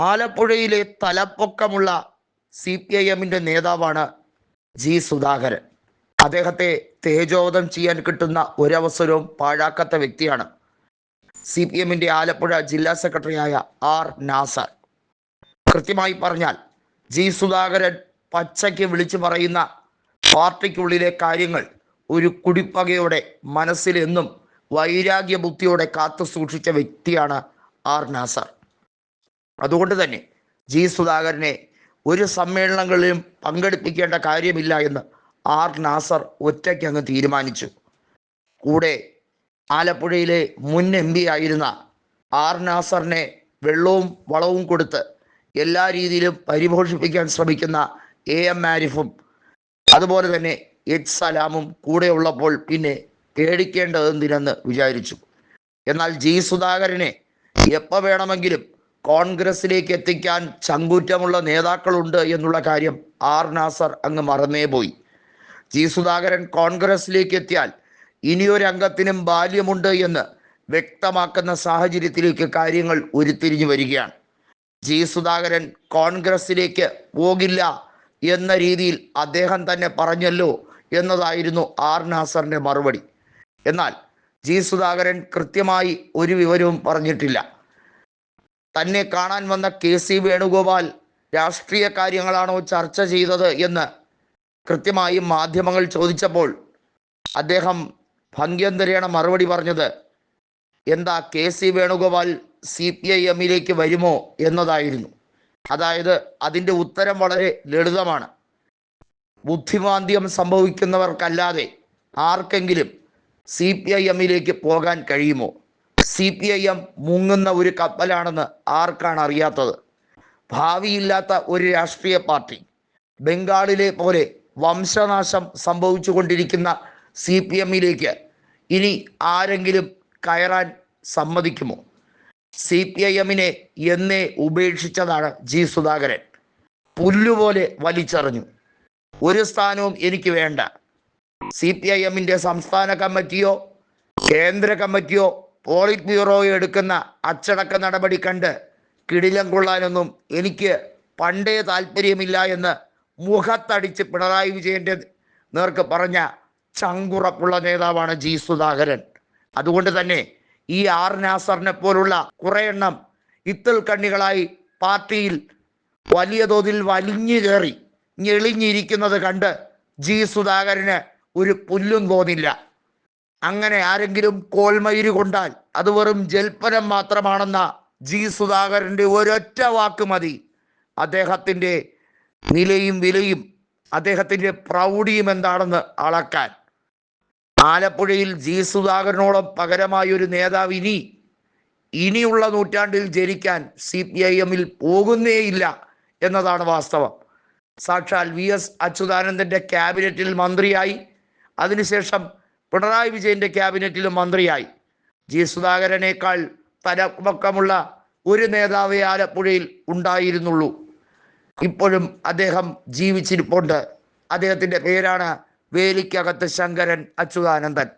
ആലപ്പുഴയിലെ തലപ്പൊക്കമുള്ള CPIM-ന്റെ നേതാവാണ് ജി സുധാകരൻ. അദ്ദേഹത്തെ തേജോവധം ചെയ്യാൻ കിട്ടുന്ന ഒരവസരവും പാഴാക്കാത്ത വ്യക്തിയാണ് CPM-ന്റെ ആലപ്പുഴ ജില്ലാ സെക്രട്ടറിയായ ആർ നാസർ. കൃത്യമായി പറഞ്ഞാൽ ജി സുധാകരൻ പച്ചയ്ക്ക് വിളിച്ചു പറയുന്ന പാർട്ടിക്കുള്ളിലെ കാര്യങ്ങൾ ഒരു കുടിപ്പകയോടെ മനസ്സിലെന്നും വൈരാഗ്യ ബുദ്ധിയോടെ കാത്തു സൂക്ഷിച്ച വ്യക്തിയാണ് ആർ നാസർ. അതുകൊണ്ട് തന്നെ ജി സുധാകരനെ ഒരു സമ്മേളനങ്ങളിലും പങ്കെടുപ്പിക്കേണ്ട കാര്യമില്ല എന്ന് ആർ നാസർ ഒറ്റയ്ക്ക് അങ്ങ് തീരുമാനിച്ചു. കൂടെ ആലപ്പുഴയിലെ മുൻ MP ആയിരുന്ന ആർ നാസറിനെ വെള്ളവും വളവും കൊടുത്ത് എല്ലാ രീതിയിലും പരിപോഷിപ്പിക്കാൻ ശ്രമിക്കുന്ന AM ആരിഫും അതുപോലെ തന്നെ H സലാമും കൂടെ ഉള്ളപ്പോൾ പിന്നെ പേടിക്കേണ്ടതെന്തിനെന്ന് വിചാരിച്ചു. എന്നാൽ ജി സുധാകരനെ എപ്പോൾ വേണമെങ്കിലും കോൺഗ്രസിലേക്ക് എത്തിക്കാൻ ചങ്കൂറ്റമുള്ള നേതാക്കളുണ്ട് എന്നുള്ള കാര്യം ആർ നാസർ അങ്ങ് മറന്നേ പോയി. ജി സുധാകരൻ കോൺഗ്രസിലേക്ക് എത്തിയാൽ ഇനിയൊരു അംഗത്തിനും ബാല്യമുണ്ട് എന്ന് വ്യക്തമാക്കുന്ന സാഹചര്യത്തിലേക്ക് കാര്യങ്ങൾ ഉരുത്തിരിഞ്ഞു വരികയാണ്. ജി സുധാകരൻ കോൺഗ്രസിലേക്ക് പോകില്ല എന്ന രീതിയിൽ അദ്ദേഹം തന്നെ പറഞ്ഞല്ലോ എന്നതായിരുന്നു ആർ നാസറിൻ്റെ മറുപടി. എന്നാൽ ജി സുധാകരൻ കൃത്യമായി ഒരു വിവരവും പറഞ്ഞിട്ടില്ല. തന്നെ കാണാൻ വന്ന KC വേണുഗോപാൽ രാഷ്ട്രീയ കാര്യങ്ങളാണോ ചർച്ച ചെയ്തത് എന്ന് കൃത്യമായും മാധ്യമങ്ങൾ ചോദിച്ചപ്പോൾ അദ്ദേഹം ഭംഗ്യന്തരേണ മറുപടി പറഞ്ഞത് എന്താ KC വേണുഗോപാൽ CPIM-ലേക്ക് വരുമോ എന്നതായിരുന്നു. അതായത് അതിൻ്റെ ഉത്തരം വളരെ ലളിതമാണ്. ബുദ്ധിമാന്ദ്യം സംഭവിക്കുന്നവർക്കല്ലാതെ ആർക്കെങ്കിലും CPIM-ലേക്ക് പോകാൻ കഴിയുമോ? CPIM മുങ്ങുന്ന ഒരു കപ്പലാണെന്ന് ആർക്കാണ് അറിയാത്തത്? ഭാവിയില്ലാത്ത ഒരു രാഷ്ട്രീയ പാർട്ടി, ബംഗാളിലെ പോലെ വംശനാശം സംഭവിച്ചു കൊണ്ടിരിക്കുന്ന CPM-ലേക്ക് ഇനി ആരെങ്കിലും കയറാൻ സമ്മതിക്കുമോ? CPIM-നെ എന്നേ ഉപേക്ഷിച്ചതാണ് ജി സുധാകരൻ. പുല്ലുപോലെ വലിച്ചെറിഞ്ഞു. ഒരു സ്ഥാനവും എനിക്ക് വേണ്ട. CPIM-ന്റെ സംസ്ഥാന കമ്മിറ്റിയോ കേന്ദ്ര കമ്മിറ്റിയോ പോളിറ്റ് ബ്യൂറോയോ എടുക്കുന്ന അച്ചടക്ക നടപടി കണ്ട് കിടിലം കൊള്ളാനൊന്നും എനിക്ക് പണ്ടേ താല്പര്യമില്ല എന്ന് മുഖത്തടിച്ച് പിണറായി വിജയൻ്റെ നേർക്ക് പറഞ്ഞ ചങ്കുറപ്പുള്ള നേതാവാണ് ജി സുധാകരൻ. അതുകൊണ്ട് തന്നെ ഈ ആർ നാസറിനെ പോലുള്ള കുറേ എണ്ണം ഇത്തൽ കണ്ണികളായി പാർട്ടിയിൽ വലിയ തോതിൽ വലിഞ്ഞു കയറി ഞെളിഞ്ഞിരിക്കുന്നത് കണ്ട് ജി സുധാകരന് ഒരു പുല്ലും തോന്നില്ല. അങ്ങനെ ആരെങ്കിലും കോൽമയിര് കൊണ്ടാൽ അത് വെറും ജൽപ്പനം മാത്രമാണെന്ന ജി സുധാകരൻ്റെ ഒരൊറ്റ വാക്ക് മതി അദ്ദേഹത്തിൻ്റെ നിലയും വിലയും അദ്ദേഹത്തിൻ്റെ പ്രൗഢിയും എന്താണെന്ന് അളക്കാൻ. ആലപ്പുഴയിൽ ജി സുധാകരനോളം പകരമായ ഒരു നേതാവ് ഇനിയുള്ള നൂറ്റാണ്ടിൽ ജനിക്കാൻ CPIM-ൽ പോകുന്നേയില്ല എന്നതാണ് വാസ്തവം. സാക്ഷാൽ VS അച്യുതാനന്ദൻ്റെ ക്യാബിനറ്റിൽ മന്ത്രിയായി, അതിനുശേഷം പിണറായി വിജയൻ്റെ ക്യാബിനറ്റിലും മന്ത്രിയായി. ജി സുധാകരനേക്കാൾ തലപ്പൊക്കമുള്ള ഒരു നേതാവേ ആലപ്പുഴയിൽ ഉണ്ടായിരുന്നുള്ളൂ. ഇപ്പോഴും അദ്ദേഹം ജീവിച്ചിരിപ്പുണ്ട്. അദ്ദേഹത്തിൻ്റെ പേരാണ് വേലിക്കകത്ത് ശങ്കരൻ അച്യുതാനന്ദൻ.